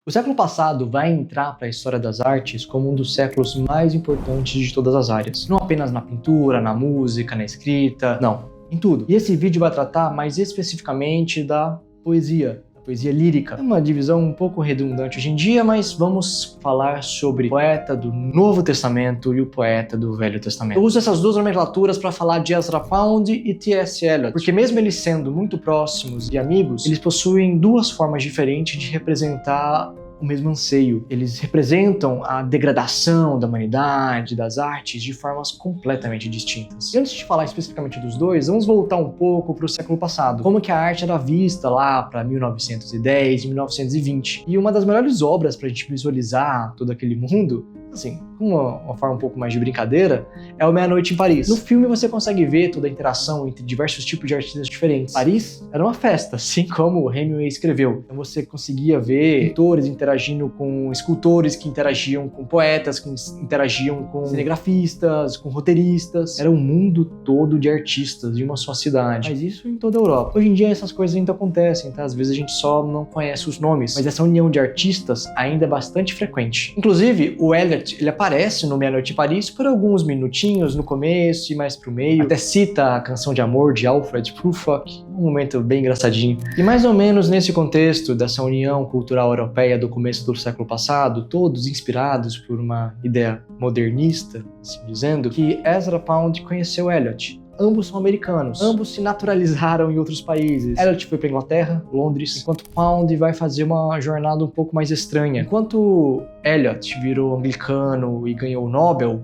O século passado vai entrar para a história das artes como um dos séculos mais importantes de todas as áreas. Não apenas na pintura, na música, na escrita, não, em tudo. E esse vídeo vai tratar mais especificamente da poesia lírica. É uma divisão um pouco redundante hoje em dia, mas vamos falar sobre o poeta do Novo Testamento e o poeta do Velho Testamento. Eu uso essas duas nomenclaturas para falar de Ezra Pound e T.S. Eliot, porque mesmo eles sendo muito próximos e amigos, eles possuem duas formas diferentes de representar o mesmo anseio. Eles representam a degradação da humanidade, das artes, de formas completamente distintas. E antes de falar especificamente dos dois, vamos voltar um pouco para o século passado. Como que a arte era vista lá para 1910 e 1920. E uma das melhores obras para a gente visualizar todo aquele mundo, assim, com uma forma um pouco mais de brincadeira, é o Meia-Noite em Paris. No filme você consegue ver toda a interação entre diversos tipos de artistas diferentes. Paris era uma festa, assim como o Hemingway escreveu. Então você conseguia ver pintores interagindo com escultores que interagiam com poetas, que interagiam com cinegrafistas, com roteiristas. Era um mundo todo de artistas de uma só cidade. Mas isso em toda a Europa. Hoje em dia essas coisas ainda acontecem, tá? Às vezes a gente só não conhece os nomes, mas essa união de artistas ainda é bastante frequente. Inclusive, o Eliot, ele aparece no Meia-Noite em Paris por alguns minutinhos no começo e mais pro meio. Até cita a canção de amor de Alfred Prufrock, um momento bem engraçadinho. E mais ou menos nesse contexto dessa união cultural europeia do começo do século passado, todos inspirados por uma ideia modernista, assim dizendo, que Ezra Pound conheceu Eliot. Ambos são americanos, ambos se naturalizaram em outros países. Eliot foi para Inglaterra, Londres, enquanto Pound vai fazer uma jornada um pouco mais estranha. Enquanto Eliot virou anglicano e ganhou o Nobel,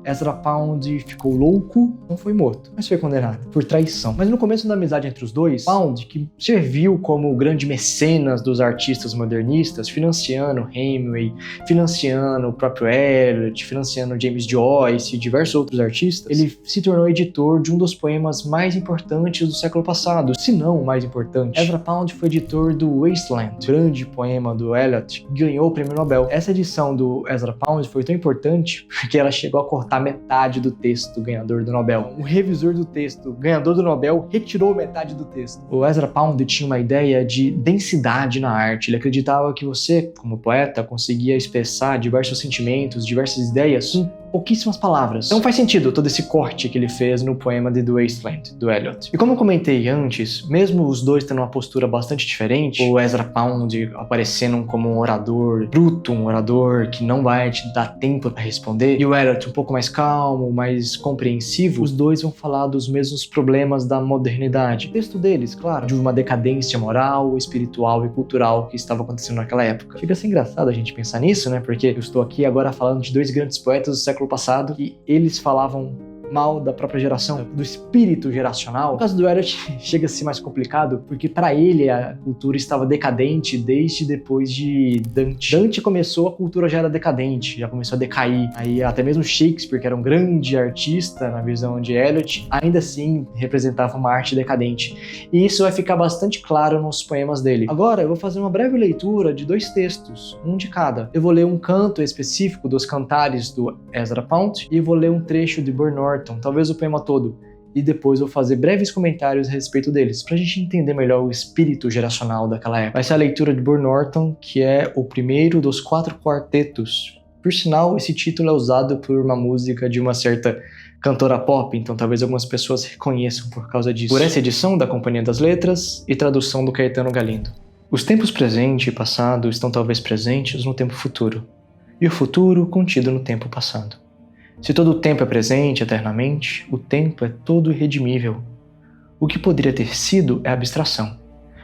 Ezra Pound ficou louco, não foi morto, mas foi condenado por traição. Mas no começo da amizade entre os dois, Pound, que serviu como o grande mecenas dos artistas modernistas, financiando Hemingway, financiando o próprio Eliot, financiando James Joyce e diversos outros artistas, ele se tornou editor de um dos poemas mais importantes do século passado, se não o mais importante. Ezra Pound foi editor do Wasteland, grande poema do Eliot, que ganhou o prêmio Nobel. Essa edição do Ezra Pound foi tão importante porque ela chegou a cortar metade do texto ganhador do Nobel. O revisor do texto, ganhador do Nobel, retirou metade do texto. O Ezra Pound tinha uma ideia de densidade na arte. Ele acreditava que você, como poeta, conseguia expressar diversos sentimentos, diversas ideias em pouquíssimas palavras. Então faz sentido todo esse corte que ele fez no poema de The Wasteland, do Eliot. E como eu comentei antes, mesmo os dois tendo uma postura bastante diferente, o Ezra Pound aparecendo como um orador bruto, um orador que não vai te dar tempo para responder, e o Eliot um pouco mais calmo, mais compreensivo, os dois vão falar dos mesmos problemas da modernidade. O texto deles, claro, de uma decadência moral, espiritual e cultural que estava acontecendo naquela época. Chega a ser engraçado a gente pensar nisso, né? Porque eu estou aqui agora falando de dois grandes poetas do século passado e eles falavam mal da própria geração, do espírito geracional. No caso do Eliot, chega a ser mais complicado, porque para ele a cultura estava decadente desde depois de Dante. Dante começou, a cultura já era decadente, já começou a decair. Aí até mesmo Shakespeare, que era um grande artista na visão de Eliot, ainda assim representava uma arte decadente. E isso vai ficar bastante claro nos poemas dele. Agora eu vou fazer uma breve leitura de dois textos, um de cada. Eu vou ler um canto específico dos cantares do Ezra Pound e vou ler um trecho de Burn Norton, talvez o poema todo, e depois vou fazer breves comentários a respeito deles, pra gente entender melhor o espírito geracional daquela época. Vai ser a leitura de Burn Norton, que é o primeiro dos 4 quartetos. Por sinal, esse título é usado por uma música de uma certa cantora pop, então talvez algumas pessoas reconheçam por causa disso. Por essa edição da Companhia das Letras e tradução do Caetano Galindo. Os tempos presente e passado estão talvez presentes no tempo futuro, e o futuro contido no tempo passado. Se todo o tempo é presente eternamente, o tempo é todo irredimível. O que poderia ter sido é abstração.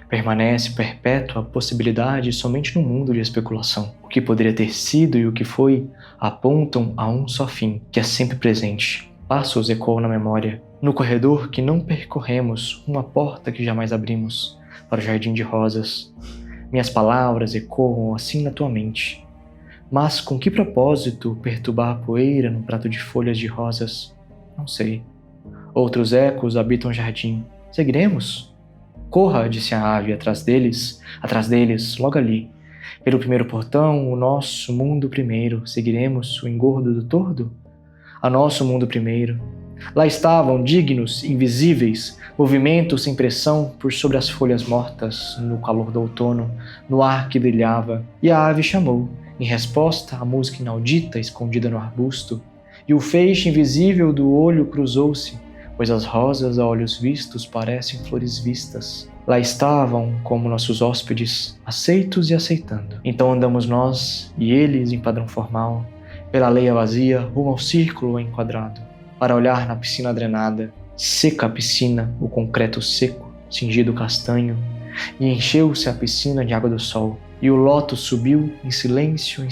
Permanece perpétua a possibilidade somente no mundo de especulação. O que poderia ter sido e o que foi apontam a um só fim, que é sempre presente. Passos ecoam na memória. No corredor que não percorremos, uma porta que jamais abrimos, para o jardim de rosas. Minhas palavras ecoam assim na tua mente. Mas com que propósito perturbar a poeira num prato de folhas de rosas? Não sei. Outros ecos habitam o jardim. Seguiremos? Corra, disse a ave, atrás deles, logo ali. Pelo primeiro portão, o nosso mundo primeiro. Seguiremos o engordo do tordo? A nosso mundo primeiro. Lá estavam, dignos, invisíveis, movimentos sem pressão por sobre as folhas mortas, no calor do outono, no ar que brilhava. E a ave chamou, em resposta à música inaudita escondida no arbusto, e o feixe invisível do olho cruzou-se, pois as rosas a olhos vistos parecem flores vistas. Lá estavam, como nossos hóspedes, aceitos e aceitando. Então andamos nós e eles em padrão formal, pela leia vazia, rumo ao círculo enquadrado, para olhar na piscina drenada, seca a piscina, o concreto seco, cingido castanho, e encheu-se a piscina de água do sol, e o lótus subiu em silêncio,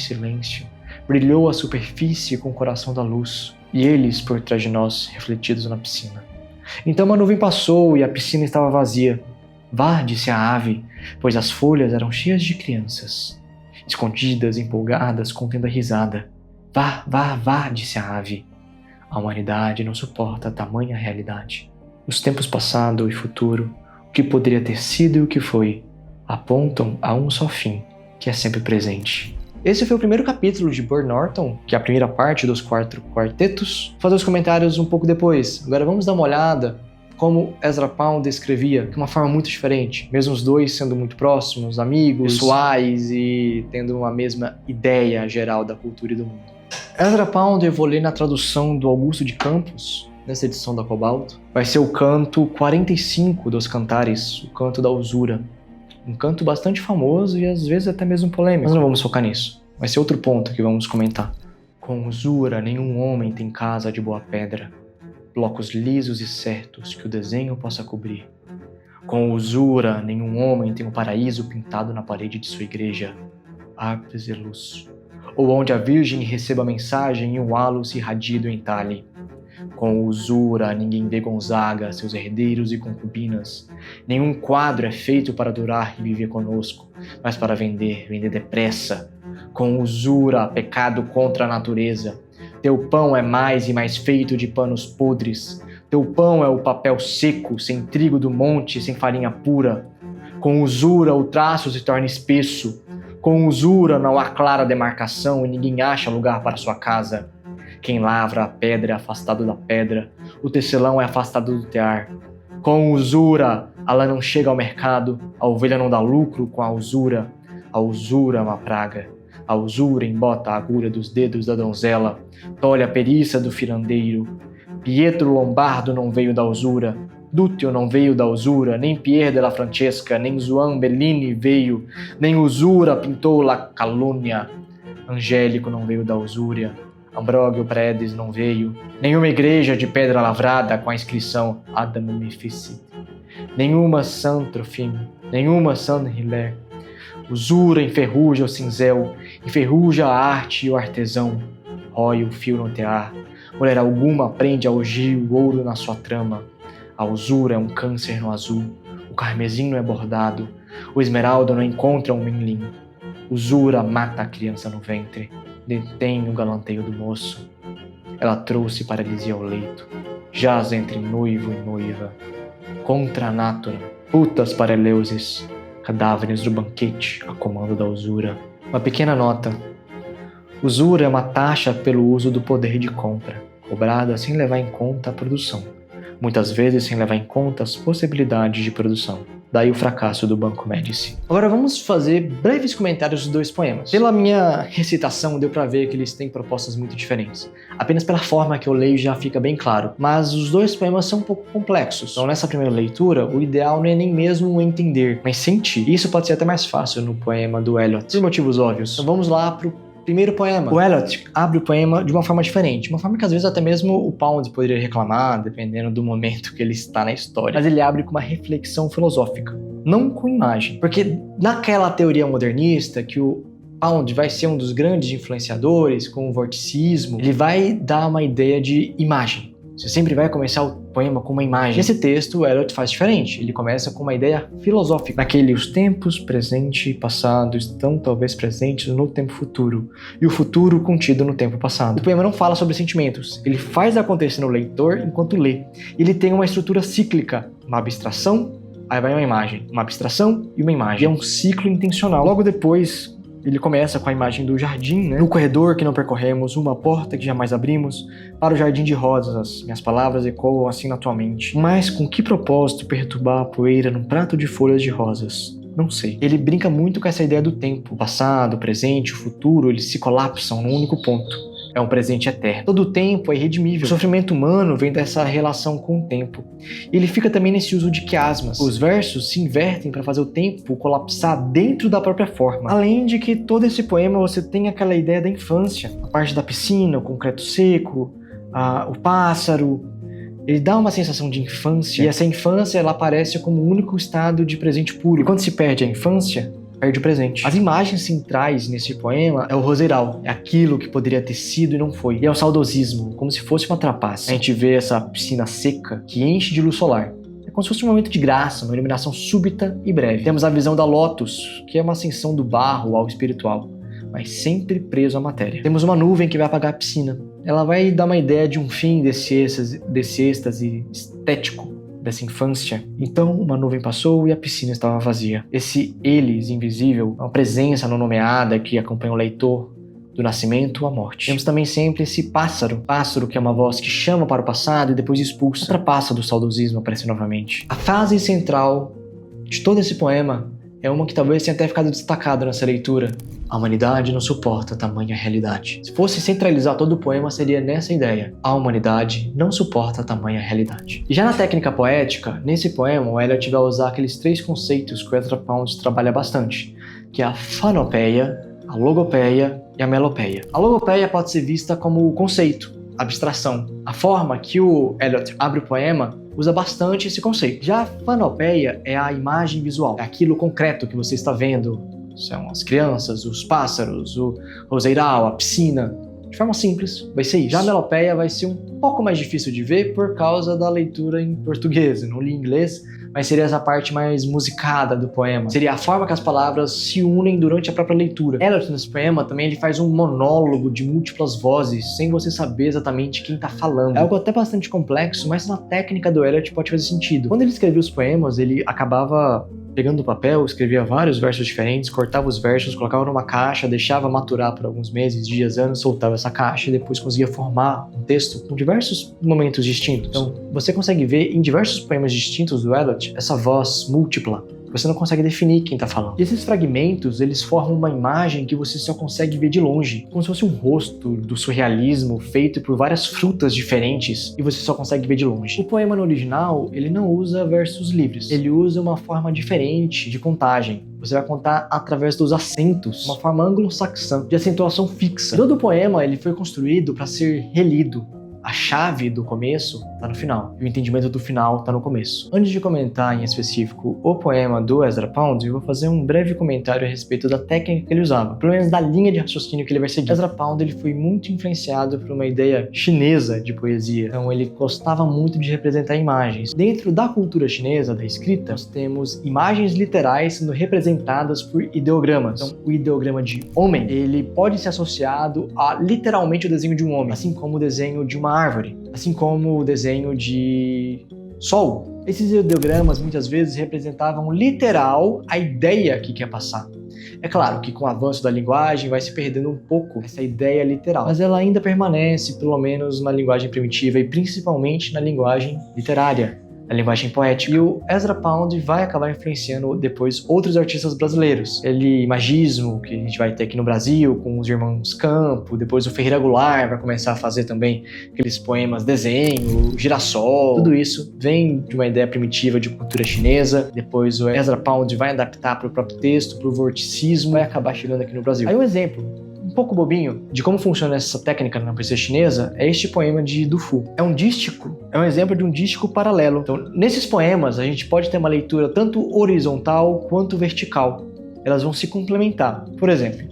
brilhou a superfície com o coração da luz, e eles por trás de nós, refletidos na piscina. Então uma nuvem passou e a piscina estava vazia. Vá, disse a ave, pois as folhas eram cheias de crianças, escondidas, empolgadas, contendo a risada. Vá, vá, vá, disse a ave. A humanidade não suporta tamanha realidade. Os tempos passado e futuro, o que poderia ter sido e o que foi, apontam a um só fim, que é sempre presente. Esse foi o primeiro capítulo de Burnt Norton, que é a primeira parte dos 4 quartetos. Vou fazer os comentários um pouco depois. Agora vamos dar uma olhada como Ezra Pound escrevia, de uma forma muito diferente, mesmo os dois sendo muito próximos, amigos, pessoais e tendo uma mesma ideia geral da cultura e do mundo. Ezra Pound eu vou ler na tradução do Augusto de Campos, nessa edição da Cobalto. Vai ser o canto 45 dos Cantares, o canto da usura. Um canto bastante famoso e às vezes até mesmo polêmico, mas não vamos focar nisso. Vai ser outro ponto que vamos comentar. Com usura nenhum homem tem casa de boa pedra, blocos lisos e certos que o desenho possa cobrir. Com usura nenhum homem tem um paraíso pintado na parede de sua igreja, árvores e luz, ou onde a Virgem receba a mensagem e um halo se irradie do entalhe. Com usura ninguém vê Gonzaga, seus herdeiros e concubinas. Nenhum quadro é feito para durar e viver conosco, mas para vender depressa. Com usura, pecado contra a natureza. Teu pão é mais e mais feito de panos podres. Teu pão é o papel seco, sem trigo do monte, sem farinha pura. Com usura o traço se torna espesso. Com usura não há clara demarcação e ninguém acha lugar para sua casa. Quem lavra a pedra é afastado da pedra, o tecelão é afastado do tear. Com usura a lã não chega ao mercado, a ovelha não dá lucro com a usura é uma praga. A usura embota a agulha dos dedos da donzela, tolhe a perícia do firandeiro. Pietro Lombardo não veio da usura, Dútil não veio da usura, nem Pier della Francesca, nem João Bellini veio, nem usura pintou la calúnia. Angélico não veio da usúria, Ambrógio Paredes não veio, nenhuma igreja de pedra lavrada com a inscrição Adam Meficit, nenhuma Saint-Trophime, nenhuma Saint-Hilaire. Usura enferruja o cinzel, enferruja a arte e o artesão, rói o fio no tear, mulher alguma prende ao gil o ouro na sua trama. A usura é um câncer no azul, o carmesim não é bordado, o esmeralda não encontra um menlim. Usura mata a criança no ventre, detém o galanteio do moço. Ela trouxe paralisia ao leito, jaz entre noivo e noiva. Contra a natura, putas para Eleusis, cadáveres do banquete a comando da usura. Uma pequena nota. Usura é uma taxa pelo uso do poder de compra, cobrada sem levar em conta a produção, muitas vezes sem levar em conta as possibilidades de produção. Daí o fracasso do Banco Médici. Agora vamos fazer breves comentários dos dois poemas. Pela minha recitação deu pra ver que eles têm propostas muito diferentes. Apenas pela forma que eu leio já fica bem claro. Mas os dois poemas são um pouco complexos. Então nessa primeira leitura, o ideal não é nem mesmo entender, mas sentir. Isso pode ser até mais fácil no poema do Eliot, por motivos óbvios. Então vamos lá pro primeiro poema. O Eliot abre o poema de uma forma diferente, uma forma que às vezes até mesmo o Pound poderia reclamar, dependendo do momento que ele está na história. Mas ele abre com uma reflexão filosófica, não com imagem. Porque naquela teoria modernista que o Pound vai ser um dos grandes influenciadores com o vorticismo, ele vai dar uma ideia de imagem. Você sempre vai começar o poema com uma imagem. Nesse texto, o Eliot faz diferente. Ele começa com uma ideia filosófica. Naquele, os tempos presente e passado estão talvez presentes no tempo futuro, e o futuro contido no tempo passado. O poema não fala sobre sentimentos. Ele faz acontecer no leitor enquanto lê. Ele tem uma estrutura cíclica, uma abstração, aí vai uma imagem, uma abstração e uma imagem. E é um ciclo intencional. Logo depois, Ele começa com a imagem do jardim, né? No corredor que não percorremos, uma porta que jamais abrimos, para o jardim de rosas. Minhas palavras ecoam assim na tua mente. Mas com que propósito perturbar a poeira num prato de folhas de rosas? Não sei. Ele brinca muito com essa ideia do tempo. O passado, o presente, o futuro, eles se colapsam num único ponto. É um presente eterno. Todo o tempo é irredimível. O sofrimento humano vem dessa relação com o tempo. Ele fica também nesse uso de quiasmas. Os versos se invertem para fazer o tempo colapsar dentro da própria forma. Além de que todo esse poema você tem aquela ideia da infância. A parte da piscina, o concreto seco, o pássaro. Ele dá uma sensação de infância. E essa infância ela aparece como o único estado de presente puro. E quando se perde a infância, perde o presente. As imagens centrais nesse poema é o roseiral, é aquilo que poderia ter sido e não foi. E é o saudosismo, como se fosse uma trapaça. A gente vê essa piscina seca que enche de luz solar. É como se fosse um momento de graça, uma iluminação súbita e breve. Temos a visão da Lótus, que é uma ascensão do barro ao espiritual, mas sempre preso à matéria. Temos uma nuvem que vai apagar a piscina. Ela vai dar uma ideia de um fim desse êxtase estético, dessa infância. Então uma nuvem passou e a piscina estava vazia. Esse eles invisível, uma presença não nomeada que acompanha o leitor do nascimento à morte. Temos também sempre esse pássaro que é uma voz que chama para o passado e depois expulsa. Outra passa do saudosismo aparece novamente. A fase central de todo esse poema é uma que talvez tenha até ficado destacada nessa leitura. A humanidade não suporta tamanha realidade. Se fosse centralizar todo o poema, seria nessa ideia. A humanidade não suporta tamanha realidade. E já na técnica poética, nesse poema, o Eliot vai usar aqueles 3 conceitos que o Ezra Pound trabalha bastante, que é a fanopeia, a logopeia e a melopeia. A logopeia pode ser vista como conceito, abstração. A forma que o Eliot abre o poema usa bastante esse conceito. Já a fanopeia é a imagem visual, é aquilo concreto que você está vendo. São as crianças, os pássaros, o roseiral, a piscina. De forma simples, vai ser isso. Já a melopeia vai ser um pouco mais difícil de ver por causa da leitura em português. Eu não li em inglês, mas seria essa parte mais musicada do poema. Seria a forma que as palavras se unem durante a própria leitura. Eliot, nesse poema, também ele faz um monólogo de múltiplas vozes, sem você saber exatamente quem está falando. É algo até bastante complexo, mas na técnica do Eliot pode fazer sentido. Quando ele escrevia os poemas, ele acabava pegando o papel, escrevia vários versos diferentes, cortava os versos, colocava numa caixa, deixava maturar por alguns meses, dias, anos, soltava essa caixa e depois conseguia formar um texto com diversos momentos distintos. Então, você consegue ver em diversos poemas distintos do Eliot essa voz múltipla. Você não consegue definir quem está falando. E esses fragmentos, eles formam uma imagem que você só consegue ver de longe, como se fosse um rosto do surrealismo feito por várias frutas diferentes e você só consegue ver de longe. O poema no original, ele não usa versos livres. Ele usa uma forma diferente de contagem. Você vai contar através dos acentos, uma forma anglo-saxã de acentuação fixa. Todo o poema ele foi construído para ser relido. A chave do começo está no final, e o entendimento do final está no começo. Antes de comentar em específico o poema do Ezra Pound, eu vou fazer um breve comentário a respeito da técnica que ele usava, pelo menos da linha de raciocínio que ele vai seguir. Ezra Pound ele foi muito influenciado por uma ideia chinesa de poesia, então ele gostava muito de representar imagens. Dentro da cultura chinesa, da escrita, nós temos imagens literais sendo representadas por ideogramas. Então, o ideograma de homem, ele pode ser associado a literalmente o desenho de um homem, assim como o desenho de uma árvore, assim como o desenho de sol. Esses ideogramas muitas vezes representavam literal a ideia que quer passar. É claro que com o avanço da linguagem vai se perdendo um pouco essa ideia literal, mas ela ainda permanece, pelo menos na linguagem primitiva e principalmente na linguagem literária, a linguagem poética. E o Ezra Pound vai acabar influenciando depois outros artistas brasileiros. Ele, imagismo, que a gente vai ter aqui no Brasil, com os irmãos Campo, depois o Ferreira Goulart vai começar a fazer também aqueles poemas desenho, girassol, tudo isso vem de uma ideia primitiva de cultura chinesa. Depois o Ezra Pound vai adaptar para o próprio texto, para o vorticismo, vai acabar chegando aqui no Brasil. Aí um exemplo um pouco bobinho de como funciona essa técnica na poesia chinesa é este poema de Du Fu. É um dístico, é um exemplo de um dístico paralelo. Então, nesses poemas, a gente pode ter uma leitura tanto horizontal quanto vertical. Elas vão se complementar. Por exemplo,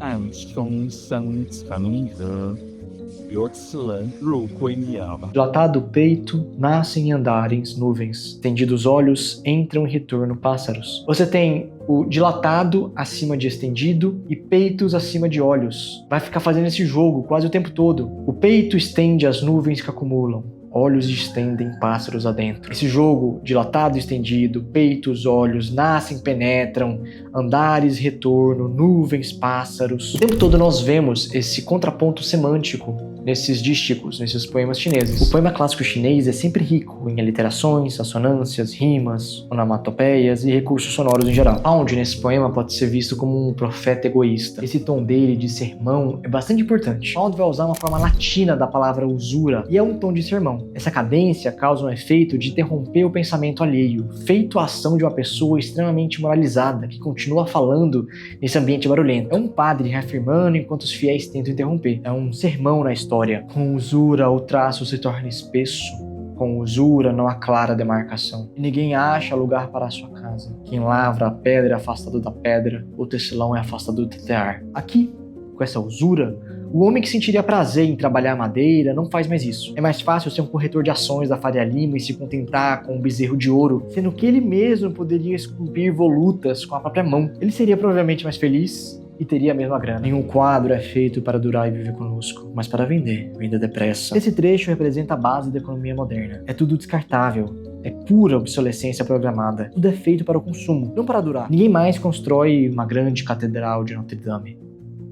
dilatado o peito, nascem em andares, nuvens. Tendidos olhos, entram em retorno pássaros. Você tem o dilatado acima de estendido e peitos acima de olhos. Vai ficar fazendo esse jogo quase o tempo todo. O peito estende as nuvens que acumulam. olhos estendem, pássaros adentro. Esse jogo, dilatado e estendido, peitos, olhos, nascem, penetram, andares, retorno, nuvens, pássaros. O tempo todo nós vemos esse contraponto semântico nesses dísticos, nesses poemas chineses. O poema clássico chinês é sempre rico em aliterações, assonâncias, rimas, onomatopeias e recursos sonoros em geral. Pound, nesse poema, pode ser visto como um profeta egoísta. Esse tom dele de sermão é bastante importante. Pound vai usar uma forma latina da palavra usura, e é um tom de sermão. Essa cadência causa um efeito de interromper o pensamento alheio, feito a ação de uma pessoa extremamente moralizada, que continua falando nesse ambiente barulhento. É um padre reafirmando enquanto os fiéis tentam interromper. É um sermão na história. Com usura, o traço se torna espesso. Com usura, não há clara demarcação. E ninguém acha lugar para a sua casa. Quem lavra a pedra é afastado da pedra, o tecelão é afastado do tear. Aqui, com essa usura, o homem que sentiria prazer em trabalhar a madeira não faz mais isso. É mais fácil ser um corretor de ações da Faria Lima e se contentar com um bezerro de ouro, sendo que ele mesmo poderia esculpir volutas com a própria mão. Ele seria provavelmente mais feliz e teria a mesma grana. Nenhum quadro é feito para durar e viver conosco, mas para vender depressa. Esse trecho representa a base da economia moderna. É tudo descartável. É pura obsolescência programada. Tudo é feito para o consumo, não para durar. Ninguém mais constrói uma grande catedral de Notre Dame.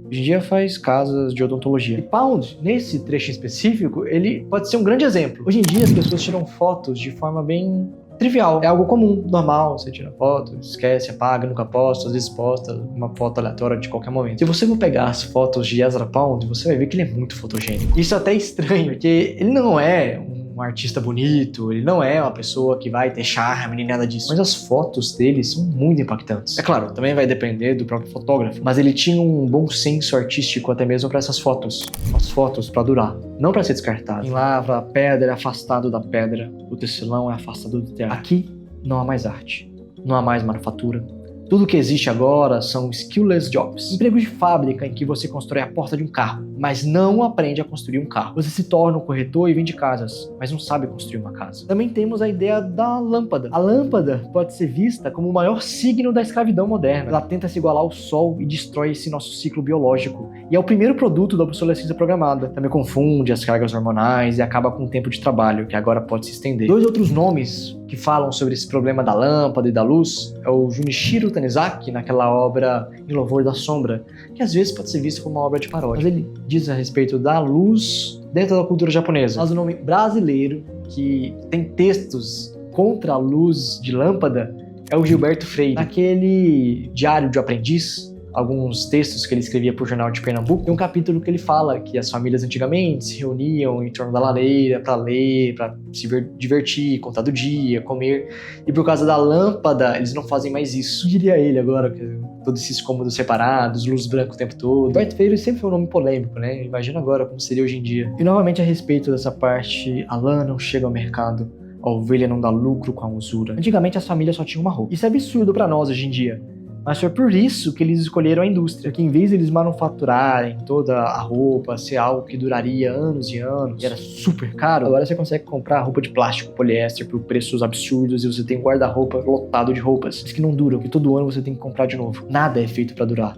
Hoje em dia faz casas de odontologia. E Pound, nesse trecho específico, ele pode ser um grande exemplo. Hoje em dia as pessoas tiram fotos de forma bem trivial. É algo comum, normal. Você tira foto, esquece, apaga, nunca posta, às vezes posta uma foto aleatória de qualquer momento. Se você for pegar as fotos de Ezra Pound, você vai ver que ele é muito fotogênico. Isso é até estranho, porque ele não é um artista bonito, ele não é uma pessoa que vai ter charme nem nada disso. Mas as fotos dele são muito impactantes. É claro, também vai depender do próprio fotógrafo, mas ele tinha um bom senso artístico até mesmo para essas fotos. As fotos para durar, não para ser descartado. Quem lavra a pedra é afastado da pedra, o tecelão é afastado do tear. Aqui não há mais arte, não há mais manufatura. Tudo que existe agora são skillless jobs. Empregos de fábrica em que você constrói a porta de um carro, mas não aprende a construir um carro. Você se torna um corretor e vende casas, mas não sabe construir uma casa. Também temos a ideia da lâmpada. A lâmpada pode ser vista como o maior signo da escravidão moderna. Ela tenta se igualar ao sol e destrói esse nosso ciclo biológico. E é o primeiro produto da obsolescência programada. Também confunde as cargas hormonais e acaba com o tempo de trabalho, que agora pode se estender. Dois outros nomes que falam sobre esse problema da lâmpada e da luz é o Junichiro Tanizaki, naquela obra Em Louvor da Sombra, que às vezes pode ser visto como uma obra de paródia. Mas ele diz a respeito da luz dentro da cultura japonesa. Mas o nome brasileiro, que tem textos contra a luz de lâmpada, é o Gilberto Freire. Naquele Diário de Aprendiz, alguns textos que ele escrevia para o Jornal de Pernambuco, tem um capítulo que ele fala que as famílias antigamente se reuniam em torno da lareira para ler, para se divertir, contar do dia, comer, e por causa da lâmpada eles não fazem mais isso. Diria ele agora, que todos esses cômodos separados, luz branca o tempo todo. Gilberto Freire sempre foi um nome polêmico, né? Imagina agora como seria hoje em dia. E novamente a respeito dessa parte, a lã não chega ao mercado, a ovelha não dá lucro com a usura. Antigamente as famílias só tinham uma roupa. Isso é absurdo para nós hoje em dia. Mas foi por isso que eles escolheram a indústria, que em vez de eles manufaturarem toda a roupa, ser algo que duraria anos e anos, e era super caro, agora você consegue comprar roupa de plástico, poliéster, por preços absurdos, e você tem um guarda-roupa lotado de roupas, mas que não duram, que todo ano você tem que comprar de novo. Nada é feito para durar,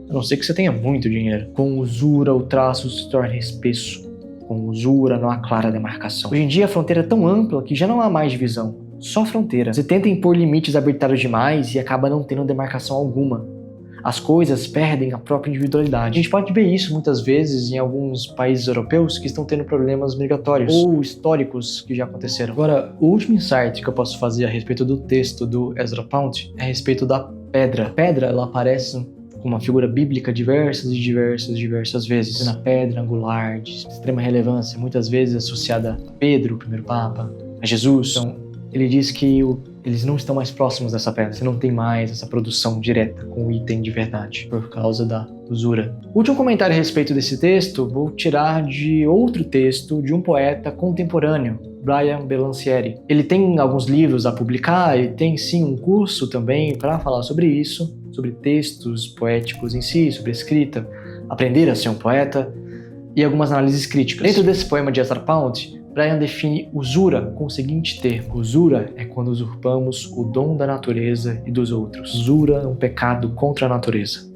a não ser que você tenha muito dinheiro. Com usura, o traço se torna espesso. Com usura, não há clara demarcação. Hoje em dia, a fronteira é tão ampla que já não há mais divisão. Só fronteira. Você tenta impor limites arbitrários demais e acaba não tendo demarcação alguma. As coisas perdem a própria individualidade. A gente pode ver isso muitas vezes em alguns países europeus que estão tendo problemas migratórios ou históricos que já aconteceram. Agora, o último insight que eu posso fazer a respeito do texto do Ezra Pound é a respeito da pedra. A pedra, ela aparece como uma figura bíblica diversas vezes. Na pedra angular de extrema relevância, muitas vezes associada a Pedro, o primeiro Papa, a Jesus. Então, ele diz que eles não estão mais próximos dessa pedra. Você não tem mais essa produção direta com o item de verdade, por causa da usura. Último comentário a respeito desse texto, vou tirar de outro texto de um poeta contemporâneo, Brian Belancieri. Ele tem alguns livros a publicar, ele tem sim um curso também para falar sobre isso, sobre textos poéticos em si, sobre escrita, aprender a ser um poeta e algumas análises críticas. Dentro desse poema de Ezra Pound, Brian define usura com o seguinte termo: usura é quando usurpamos o dom da natureza e dos outros. Usura é um pecado contra a natureza.